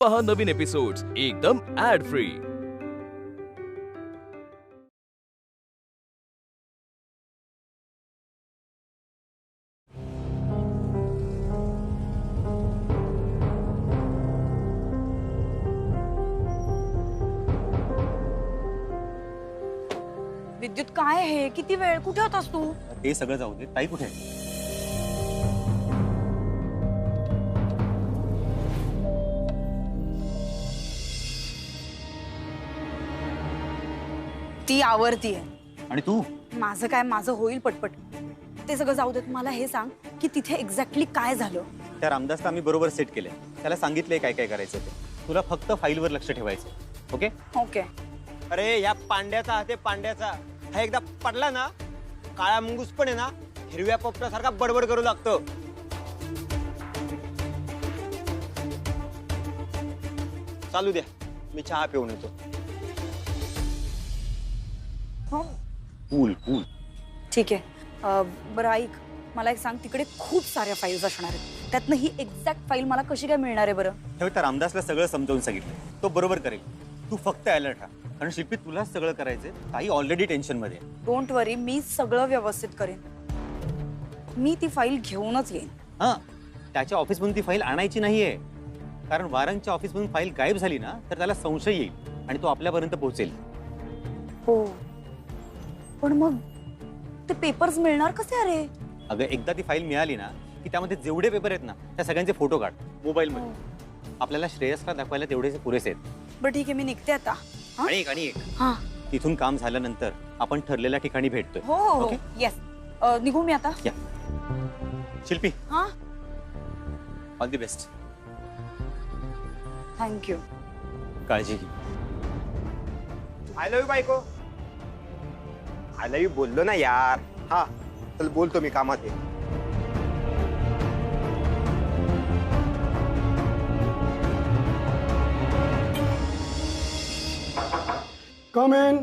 पहा नवीन एपिसोड्स एकदम add free. विद्युत काय आहे? किती वेळ? कुठे होतास तू? ते सगळं जाऊ दे. ताई कुठे आहे? ती आवरती आहे. आणि तू? माझं काय, माझं होईल पटपट. ते सगळं जाऊ देत. मला हे सांग की तिथे एक्झॅक्टली काय झालं? त्या रामदासला आम्ही बरोबर सेट केलंय. त्याला सांगितलंय काय काय करायचं ते. तुला फक्त फाईलवर लक्ष ठेवायचं. Okay okay. अरे या पांड्याचा हाते पांड्याचा हा एकदा पडला ना, काळा मुंगूस पण आहे ना, हिरव्या पोपटासारखा बडबड करू लागतो. चालू द्या, मी चहा पिऊन येतो. हो कूल कूल. ठीक आहे. बरं ऐक, मला एक सांग, तिकडे खूप साऱ्या फाईल्स असणार आहेत. त्यातनं ही एक्झॅक्ट फाईल मला कशी काय मिळणार आहे बरं? हे त्या रामदासला सगळं समजावून सांगितलं. तो बरोबर करेल. तू फक्त अलर्ट राहा. कारण शिल्पी तुलाच सगळं करायचंय. ताई ऑलरेडी टेन्शन मध्ये. डोंट वरी, मी सगळं व्यवस्थित करेन. मी ती फाईल घेऊनच येईन. हा, त्याच्या ऑफिसमधून ती फाईल आणायची नाहीये. कारण वारंगच्या ऑफिसमधून फाईल गायब झाली ना, तर त्याला संशय येईल आणि तो आपल्यापर्यंत पोहोचेल. हो, पण मग ते पेपर्स मिळणार कसे? अरे अगं, एकदा ती फाईल मिळाली ना की त्यामध्ये जेवढे पेपर आहेत ना, त्या सगळ्यांचे फोटो काढ मोबाईलमध्ये. आपल्याला श्रेयसला दाखवायला तेवढेच पुरेसे आहेत. बरं ठीक आहे, मी निघते आता. आणि एक हा, तिथून काम झाल्यानंतर आपण ठरलेल्या ठिकाणी भेटतोय. हो हो ओके? येस. निघू मी आता? या. शिल्पी, हा, ऑल दी बेस्ट. थँक्यू. काळजी घे. आय लव्ह यू बायको. आय लव्ह यू बोललो ना यार. हा चल, बोलतो मी, कामात आहे. कम इन.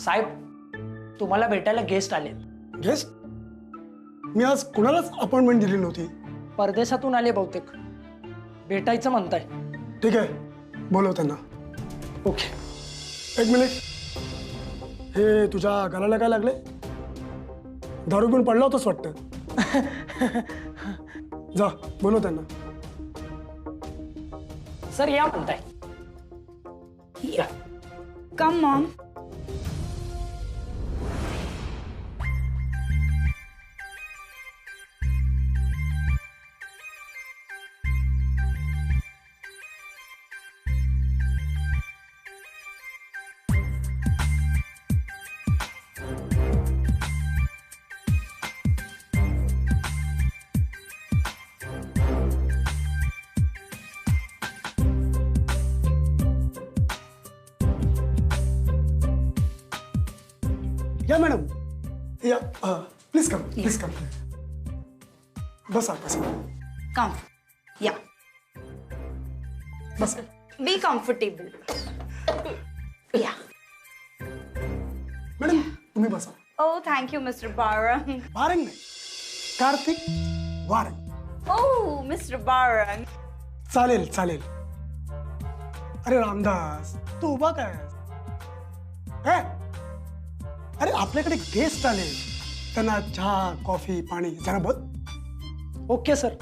साहेब, तुम्हाला भेटायला गेस्ट आले. गेस्ट? मी आज कुणालाच अपॉइंटमेंट दिली नव्हती. परदेशातून आले बहुतेक. भेटायचं म्हणताय. ठीक आहे, बोलव त्यांना. ओके. एक मिनिट. हे तुझ्या गळ्याला काय लागले? दारू पिऊन पडला होताच वाटतं. जा, बोलव त्यांना. सर या म्हणताय. या. कम मॉम. या मॅडम, या. Please come, please come. बसा बसा कम. या, बसा. Be comfortable. या. मॅडम तुम्ही बसा. ओ थँक्यू मिस्टर बारंग. वारंग नाही, कार्तिक वारंग. ओ मिस्टर बारंग. चालेल चालेल. अरे रामदास, तू उभा काय? अरे आपल्याकडे गेस्ट आले, त्यांना चहा कॉफी पाणी जरा बघ. Okay sir.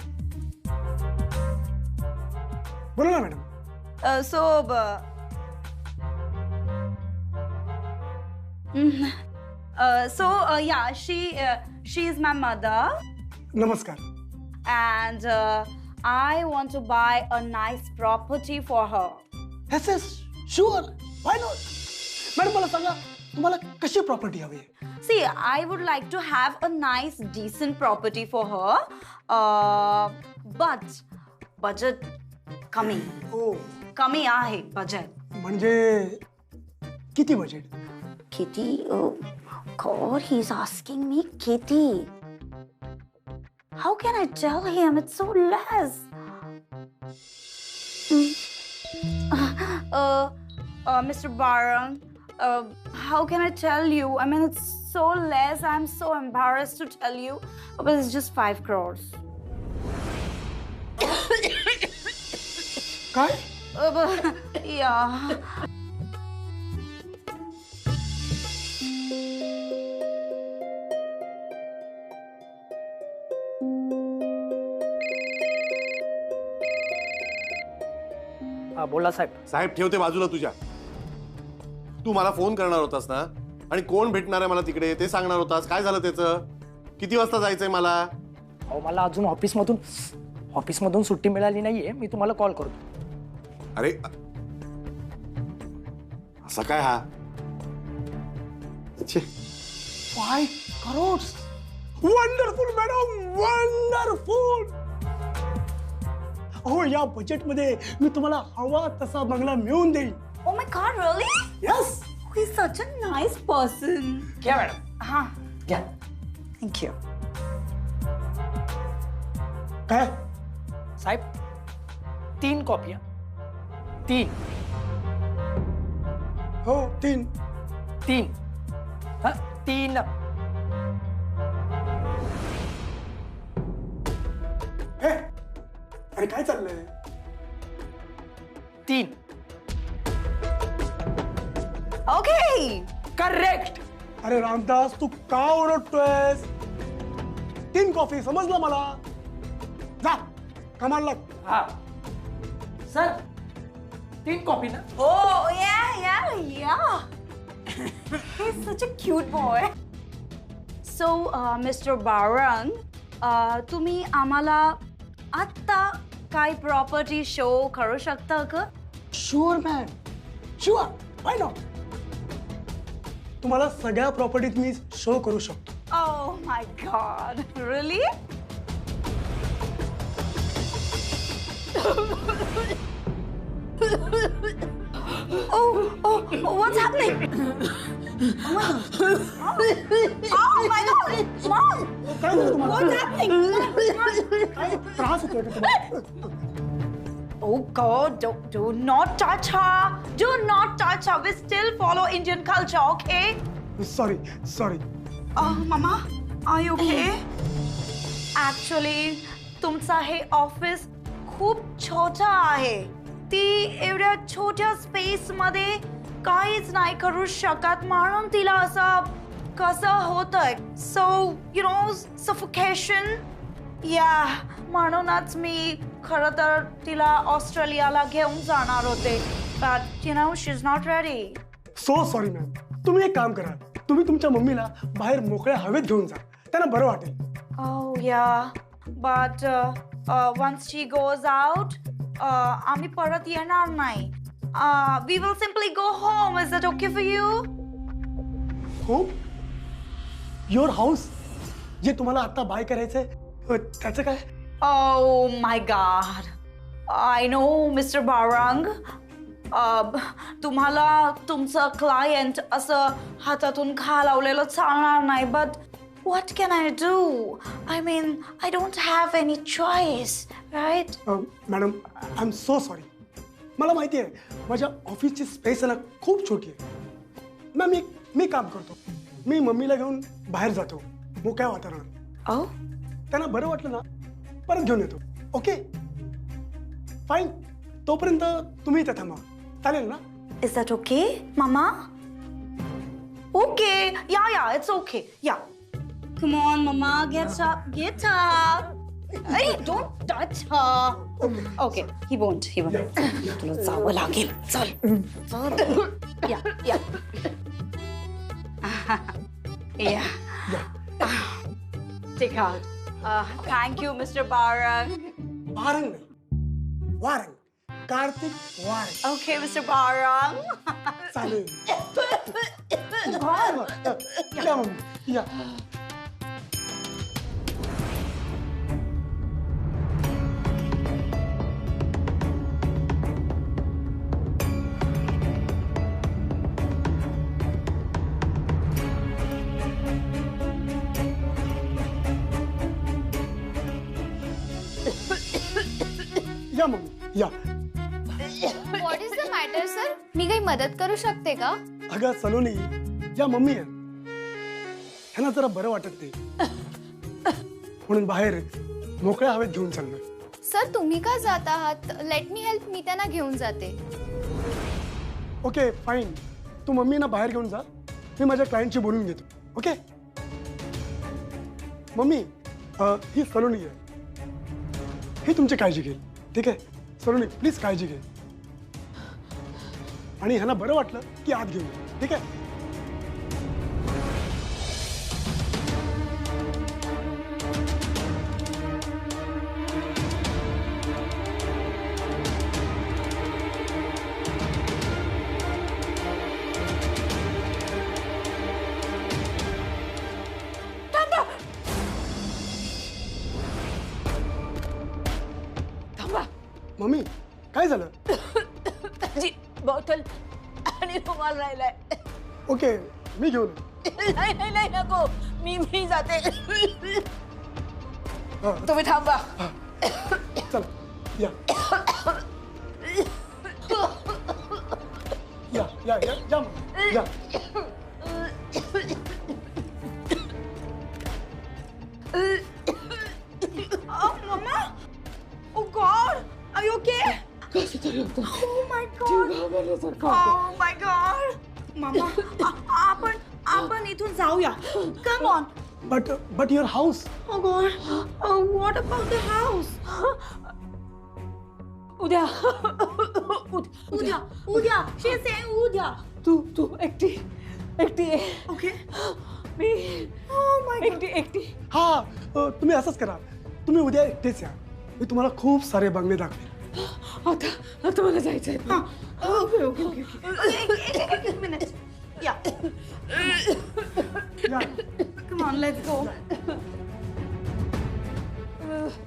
बोला ना madam. So yeah, she is my mother, नमस्कार. and I want to buy a nice property for her. Yes, yes, sure. Why not? Madam मला सांगा, तुम्हाला कशी प्रॉपर्टी हवी आहे? See, I would like to have a nice, decent property for her, but budget कमी. ओ, कमी आहे budget. म्हणजे किती budget? Kitty, God, he's asking me Kitty. How can I tell him? It's so less. Mr. Barang, how can I tell you? I mean, it's so less. I'm so embarrassed to tell you, but it's just 5 crores. काय या हा बोला साहेब. साहेब ठेवते बाजूला तुझ्या. तू मला phone करणार होतास ना, आणि कोण भेटणार आहे मला तिकडे ते सांगणार होतास. काय झालं त्याचं? किती वाजता जायचंय मला? अहो मला अजून ऑफिसमधून सुट्टी मिळाली नाहीये. मी तुम्हाला कॉल करतो. अरे असा काय हा? छे, 5 crores. Wonderful madam, wonderful. हो, या बजेट मध्ये मी तुम्हाला हवा तसा बंगला मिळवून देईन. Oh my God, really? Yes. He is such a nice person. घ्या मॅडम, हा, घ्या. थँक्यू. काय? साहेब 3 कॉपी. 3 हो, 3. 3 हा 3. हे, अरे काय चाललंय? 3 ओके. करेक्ट. अरे रामदास, तू का ओरडतोयस? 3 कॉफी समजलं मला. जा कमाल लाग. हा सर 3 कॉपी ना. Oh, yeah. He's such a cute boy. So, Mr. Barang, तुम्ही आम्हाला आत्ता काय प्रॉपर्टी शो करू शकता का? Sure man, sure. Why not? तुम्हाला सगळ्या प्रॉपर्टीत मी शो करू शकतो. Oh my God, really? Oh, what's happening? Oh my God, Mom! काय झालं तुम्हाला? What's happening? काय त्रास होतोय का तुम्हाला? Oh God, do not touch her. Do not touch her. We still follow Indian culture, okay? Sorry. Mama, are you okay? Actually, तुमचा हे ऑफिस खूप छोटा आहे. ती एवढ्या छोट्या स्पेस मध्ये काहीच नाही करू शकत, म्हणून तिला असं कसं होतंय. So you know, suffocation. या म्हणूनच मी खरं तर तिला ऑस्ट्रेलियाला घेऊन जाणार होते. But you know, she is not ready. So sorry ma'am. तुम्ही एक काम करा, तुम्ही तुमच्या मम्मीला बाहेर मोकळ्या हवेत घेऊन जा, त्यांना बरं वाटेल. Oh yeah, but once she goes out, आम्ही परत येणार नाही. We will simply go home. Is that okay for you? हो, युअर हाऊस जे तुम्हाला आता बाय करायचंय त्याचं काय? Oh my God. I know, Mr. Barang. तुम्हाला तुमचं क्लायंट असं हातातून घालवलेलं चालणार नाही. But what can I do? I mean, I don't have any choice, right? Madam, I am so sorry. मला माहिती आहे माझ्या ऑफिसची स्पेस आहे ना खूप छोटी आहे. मॅम, मी काम करतो. मी मम्मीला घेऊन बाहेर जातो मोकळ्या वातावरणात. Oh? त्यांना बरं वाटलं ना परत घेऊन येतो. Okay, fine. तोपर्यंत तुम्ही इथे थांबा, चालेल ना? Is that okay, Mama? Okay. Yeah, it's okay. Yeah. Come on, Mama, get up. Hey, don't touch her. Okay, he won't. तुला जावं लागेल. चल. Yeah. Yeah. Take out. Thank you, Mr. Barang. Warang नाही, Warang. Kartik Warang. Okay, Mr. Barang. चालेल. या mummy, या. या mummy, या. What is the matter sir? मी काही मदत करू शकते का? अगं सलोनी, या मम्मी आहे, ह्यांना जरा बरं वाटत नाही म्हणून बाहेर मोकळ्या हवेत घेऊन चाललोय. सर तुम्ही का जात आहात? लेट मी हेल्प, मी त्यांना घेऊन जाते. ओके फाईन, तू मम्मीना बाहेर घेऊन जा, मी माझ्या क्लायंटशी बोलून घेतो. ओके मम्मी, ही सलोनी आहे, ही तुमची काळजी घेईल. ठीक आहे सलोनी, प्लीज काळजी घे. आणि ह्यांना बरं वाटलं की आत घेऊन ये. ठीक आहे. मम्मी काय झालं? जी बॉटल आणि रुमाल राहिलाय. ओके मी घेऊन नाही नाही नाही नको, मी जाते. हा, तुम्ही थांबा. चला या या या या या मग, या. Oh, Mama! Oh God! Are you okay? Oh my God! Oh my God! Mama, आपण इथून जाऊया. Come on. But your house. Oh God! Oh, what about the house? उद्या. She's saying उद्या. तू एकटी आहे. Okay. Me Oh my God. एकटी. हा तुम्ही असंच करा, तुम्ही उद्या एकटेच या, मी तुम्हाला खूप सारे बंगले दाखवेन. आता मला जायचंय. Okay. एक minute. Yeah. या. Come on, let's go.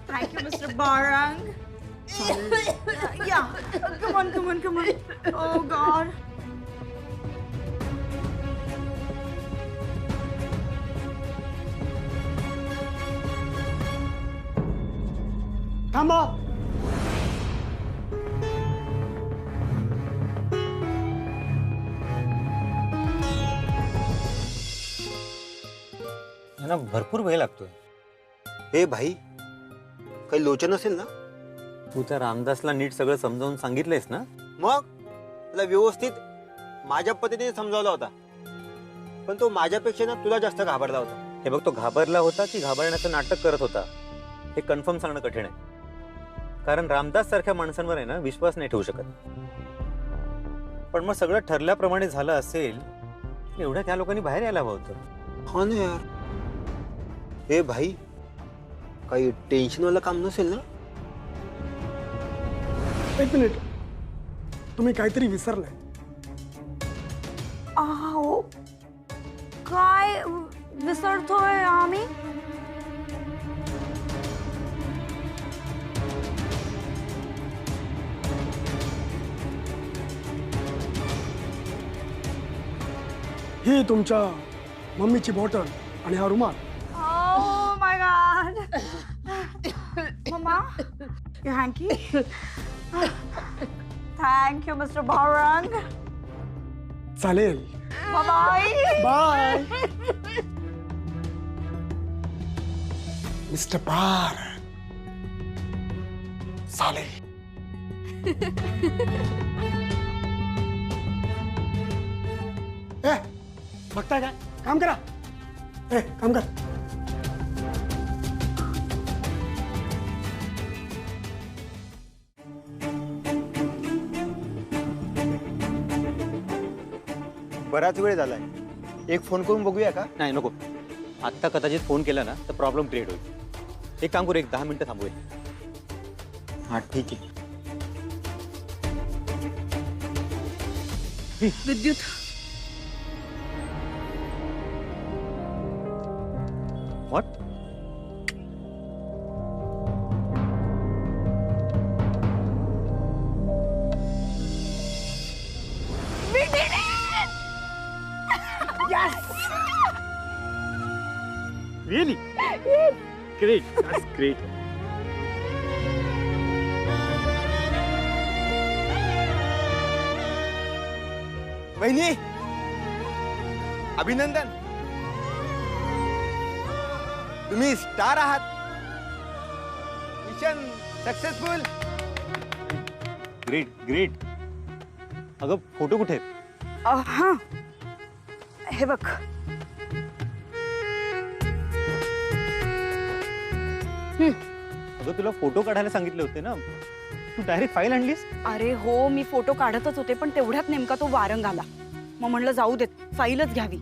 Thank you, Mr. Barang. Yeah. Come on. Oh God. थांबा. यांना भरपूर वेळ लागतोय. हे भाई, काही लोचन असेल ना? तू त्या रामदासला नीट सगळं समजावून सांगितलंयस ना? मग त्याला व्यवस्थित माझ्या पद्धतीने समजावला होता, पण तो माझ्यापेक्षा ना तुला जास्त घाबरला होता. हे बघ, तो घाबरला होता की घाबरण्याचं नाटक करत होता हे कन्फर्म सांगणं कठीण आहे. कारण रामदास सारख्या माणसांवर आहे ना विश्वास नाही ठेवू शकत. पण मग सगळं ठरल्याप्रमाणे झालं असेल, एवढ्या त्या लोकांनी बाहेर यायला हवं होतं. हो ना यार. हे भाई, काही टेन्शन वाला काम नसेल ना? एक मिनिट, तुम्ही काहीतरी विसरलाय. अहो, काय विसरतोय आम्ही? ही तुमच्या मम्मीची बॉटल आणि हा रुमाल. Oh my God. Mama, your hanky? Thank you, Mr. Barang. चालेल. Bye-bye. बाय मिस्टर पार. चालेल. बघताय काय? काम करा. काम कर. बराच वेळ झालाय, एक फोन करून बघूया का? नाही नको, आत्ता कदाचित फोन केला ना तर प्रॉब्लेम क्रिएट होईल. एक काम करू, एक 10 मिनिटं थांबूया. हा ठीक आहे. विद्युत. What? Really? Great. That's great. वहिनी, अभिनंदन, तुम्ही स्टार आहात. Mission successful. Great great. अगं फोटो कुठे आहेत? हा हे बघ. अगं तुला फोटो काढायला सांगितले होते ना, तू डायरेक्ट फाईल आणलीस? अरे हो, मी फोटो काढतच होते पण तेवढ्यात नेमका तो वारंग आला. मग म्हणलं जाऊ देत, फाईलच घ्यावी.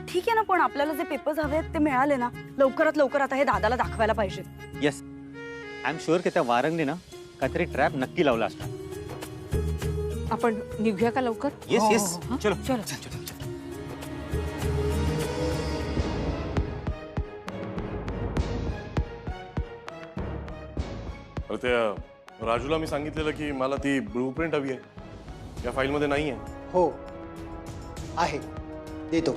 ठीक आहे ना, पण आपल्याला जे पेपर्स हवे आहेत ते मिळाले ना. लवकरात लवकर आता हे दादाला दाखवायला पाहिजे. येस, आय एम शुअर की त्या वारंगने ना काहीतरी ट्रॅप नक्की लावला असणार. आपण निघूया का लवकर? येस येस, चलो चलो. अरे त्या राजूला मी सांगितलेलं की मला ती ब्लूप्रिंट हवी आहे, या फाईलमध्ये नाही आहे. हो आहे, देतो.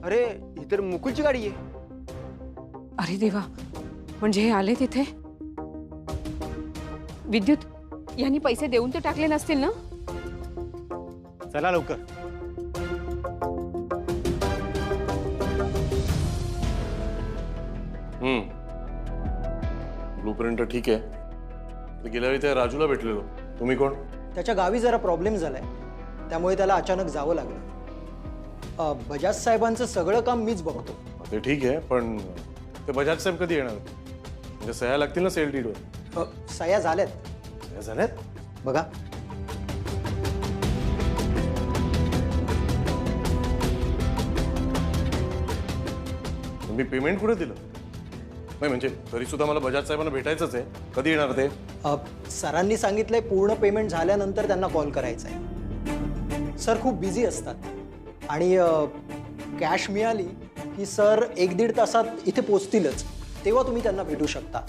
अरे ही तर मुकुलची गाडी आहे. अरे देवा, म्हणजे हे आले तिथे. विद्युत यांनी पैसे देऊन ते टाकले नसतील ना? चला लवकर. ब्लूप्रिंट ठीक आहे. तर गेल्या वेळी त्या राजूला भेटलेलो. तुम्ही कोण? त्याच्या गावी जरा प्रॉब्लेम झालाय, त्यामुळे त्याला अचानक जावं लागलं. बजाज साहेबांचं सगळं काम मीच बघतो. ते ठीक आहे, पण ते बजाज साहेब कधी येणार? म्हणजे सह्या लागतील ना सेल डीडवर? सह्या झाल्यात. सह्या झाल्यात? बघा. मी पेमेंट कुठे दिलं? नाही म्हणजे तरी सुद्धा मला बजाज साहेबांना भेटायचंच आहे. कधी येणार ते? सरांनी सांगितलंय पूर्ण पेमेंट झाल्यानंतर त्यांना कॉल करायचा आहे. सर खूप बिझी असतात आणि कॅश मिळाली की सर 1-1.5 तासात इथे पोचतीलच. तेव्हा तुम्ही त्यांना भेटू शकता.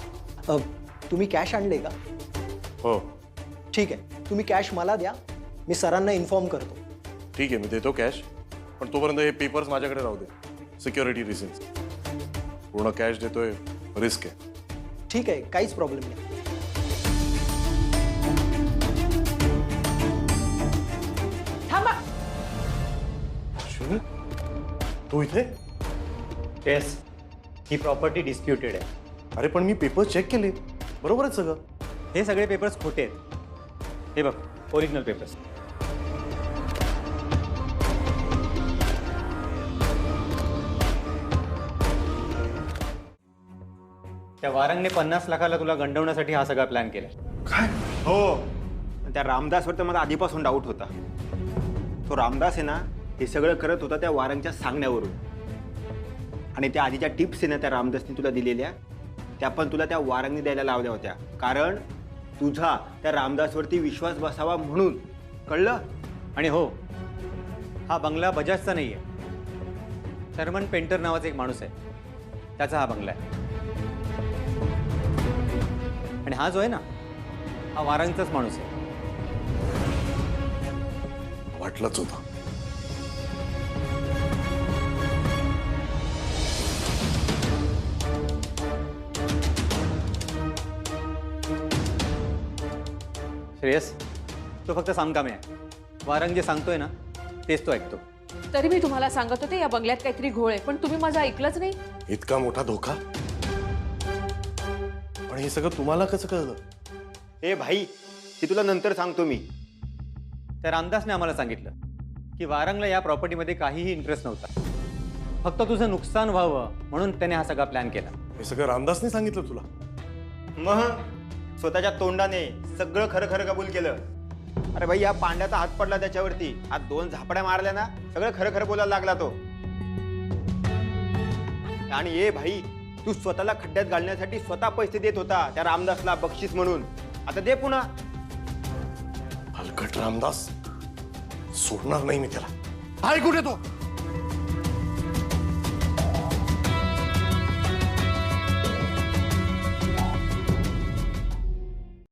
तुम्ही कॅश आणले का? हो. ठीक आहे, तुम्ही कॅश मला द्या, मी सरांना इन्फॉर्म करतो. ठीक आहे, मी देतो कॅश, पण तोपर्यंत हे पेपर्स माझ्याकडे राहू दे. Security reasons. पूर्ण कॅश देतोय, रिस्क आहे. ठीक आहे, काहीच प्रॉब्लेम नाही. थांबा. तू इथे? येस, ही प्रॉपर्टी डिस्प्युटेड आहे. अरे पण मी पेपर चेक केले, बरोबर आहे सगळं. हे सगळे पेपर्स खोटे आहेत. हे बघ, ओरिजिनल पेपर्स. त्या वारंगने 50 लाखाला तुला गंडवण्यासाठी हा सगळा प्लॅन केला. काय? हो. त्या रामदासवर तर मला आधीपासून डाऊट होता. तो रामदास आहे ना, हे सगळं करत होता त्या वारंगच्या सांगण्यावरून. आणि त्या आधीच्या टिप्स आहे ना त्या रामदासने तुला दिलेल्या, त्या पण तुला त्या वारंगने द्यायला लावल्या होत्या. कारण तुझा त्या रामदासवरती विश्वास बसावा म्हणून. कळलं? आणि हो, हा बंगला बजाजचा नाही आहे. शर्मन पेंटर नावाचा एक माणूस आहे, त्याचा हा बंगला आहे. आणि हा जो आहे ना, हा वारंगचाच माणूस आहे. वाटलंच होतं. श्रेयस, तो फक्त सांगकामी आहे. वारंग जे सांगतोय ना, तेच तो ऐकतो. तरी मी तुम्हाला सांगत होते या बंगल्यात काहीतरी घोळ आहे, पण तुम्ही माझं ऐकलंच नाही. इतका मोठा धोका? पण हे सगळं तुम्हाला कसं कळलं? ए भाई, ते तुला नंतर सांगतो मी. त्या रामदासने आम्हाला सांगितलं की वारंगला या प्रॉपर्टीमध्ये काहीही इंटरेस्ट नव्हता. फक्त तुझं नुकसान व्हावं म्हणून त्याने हा सगळा प्लॅन केला. हे सगळं रामदासने सांगितलं तुला? मग स्वतःच्या तोंडाने सगळं खरं खरं कबूल केलं. अरे भाई, या पांड्याचा हात पडला त्याच्यावरती. आज 2 झापड्या मारल्या ना, सगळं खरं खरं बोलायला लागला तो. आणि ए भाई, तू स्वतःला खड्ड्यात घालण्यासाठी स्वतः पैसे देत होता त्या रामदासला बक्षीस म्हणून. आता दे पुन्हा. हलकट रामदास, सोडणार नाही मी त्याला. हाय कुठे तो?